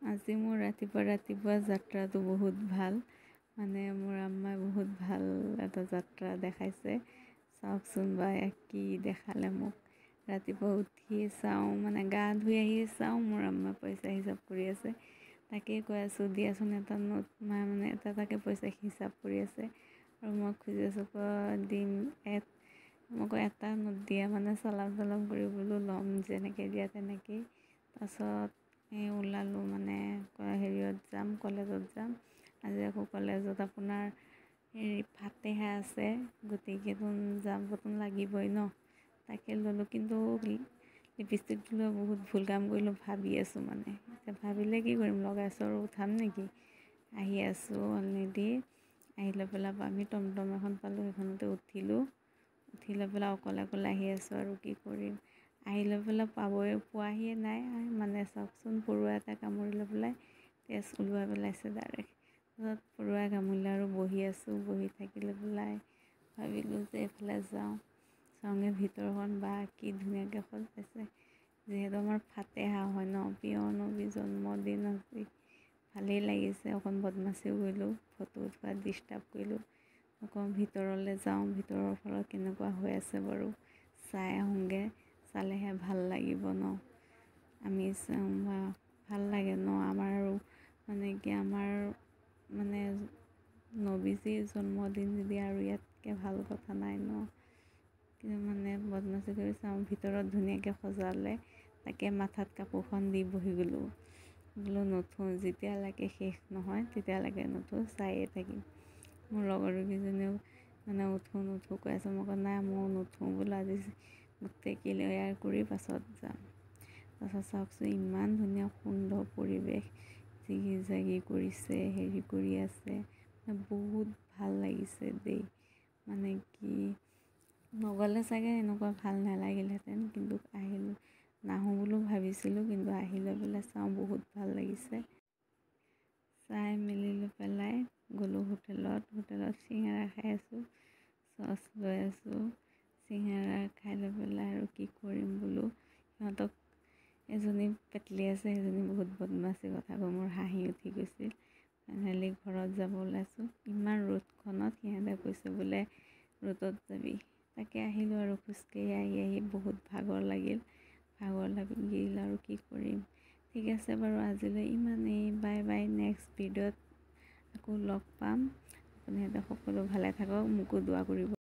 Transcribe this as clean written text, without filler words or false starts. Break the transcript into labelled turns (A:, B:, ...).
A: আজি মোৰ ৰাতিপুৱা যাত্ৰাটো বহুত ভাল। মানে মোৰ আম্মাই বহুত ভাল এটা যাত্ৰা দেখাইছে। চাওকচোন বা কি দেখালে মোক। ৰাতিপুৱা উঠি চাওঁ, মানে গা ধুই আহি চাওঁ মোৰ আম্মাই পইচা হিচাপ কৰি আছে। তাকেই কৈ আছোঁ, দিয়াচোন এটা নোট। মায়ে মানে এটা পইচা হিচাপ কৰি আছে আৰু মই খুজি আছোঁ, দিম মই কয় এটা নোট দিয়া, মানে চালাম কৰি বোলো ল'ম, যেনেকৈ দিয়া তেনেকেই। তাৰপাছত ওলালোঁ, মানে হেৰিয়ত যাম, কলেজত যাম। আজি আকৌ কলেজত আপোনাৰ ফাতেহা আছে, গতিকেতো যাবতো লাগিবই ন। তাকে ল'লোঁ, কিন্তু লিপষ্টিকটো লৈ বহুত ভুল কাম কৰিলোঁ ভাবি আছোঁ। মানে এতিয়া ভাবিলে কি কৰিম, লগাইছোঁ আৰু উঠাম নেকি। আহি আছোঁ অলৰেডি, আহি লৈ পেলাই আমি টমটম এখন পালোঁ, সেইখনতে উঠি লৈ পেলাই অকলে আহি আছোঁ আৰু কি কৰিম। আহি লৈ পেলাই পোৱাহিয়ে নাই, মানে চাওকচোন, পৰুৱা এটা কামুৰি লৈ পেলাই তেজ ওলোৱাই পেলাইছে ডাইৰেক্ট। তাৰপিছত পৰুৱাই কামুৰিলে আৰু বহি আছোঁ, বহি থাকি লৈ পেলাই ভাবিলোঁ যে এইফালে চাওঁগে ভিতৰখন বা কি ধুনীয়াকৈ সজাইছে। যিহেতু আমাৰ ফাতেহা হয় ন, প্ৰিয় নবী জন্মদিন আজি, ভালেই লাগিছে। অকণ বদমাচিও কৰিলোঁ, ফটো উঠোৱাত ডিষ্টাৰ্ব কৰিলোঁ। আকৌ ভিতৰলৈ যাওঁ, ভিতৰৰ ফলত কেনেকুৱা হৈ আছে বাৰু চাই আহোঁগৈ। চালেহে ভাল লাগিব ন, আমি চাওঁ বা ভাল লাগে ন। আমাৰ আৰু মানে কি, আমাৰ মানে নবীজিৰ জন্মদিন যদি আৰু ইয়াতকৈ ভাল কথা নাই ন। কিন্তু মানে বদমাচি কৰি চাওঁ, ভিতৰত ধুনীয়াকৈ সজালে, তাকে মাথাত কাপোৰখন দি বহি গ'লোঁ। বোলো নুঠোঁ, যেতিয়ালৈকে শেষ নহয় তেতিয়ালৈকে নুঠোঁ, চায়ে থাকিম। মোৰ লগৰ কেইজনীও মানে নুঠোঁ কৈ আছে। মই নাই, ময়ো নুঠোঁ বোলো, আজি গোটেই ক্লিয়াৰ কৰি পাছত যাম। তাৰপাছত চাওকচোন, ইমান ধুনীয়া সুন্দৰ পৰিৱেশ, জিগি কৰিছে, হেৰি কৰি আছে, বহুত ভাল লাগিছে দেই। মানে কি, নগ'লে চাগে এনেকুৱা ভাল নালাগিলহেঁতেন, কিন্তু আহিলোঁ। নাহোঁ বুলিও ভাবিছিলোঁ, কিন্তু আহি লৈ পেলাই চাওঁ বহুত ভাল লাগিছে। চাই মেলি লৈ পেলাই গ'লোঁ হোটেলত চিঙৰা খাই আছোঁ, চচ লৈ আছোঁ। চিঙৰা খাই লৈ পেলাই আৰু কি কৰিম বোলো, সিহঁতক এজনী পেটলি আছে, সেইজনী বহুত বদমাচি, কথা কয় মোৰ হাঁহি উঠি গৈছিল। ফাইনেলি ঘৰত যাব ওলাইছোঁ, ইমান ৰ'দখনত সিহঁতে কৈছে বোলে ৰ'দত যাবি। তাকে আহিলোঁ আৰু খোজকাঢ়ি আহি বহুত ভাগৰ লাগিল আৰু কি কৰিম। ঠিক আছে বাৰু, আজিলৈ ইমানেই। Bye bye. নেক্সট ভিডিঅ'ত আকৌ লগ পাম। আপুনি সকলো ভালে থাকক, মোকো দোৱা কৰিব।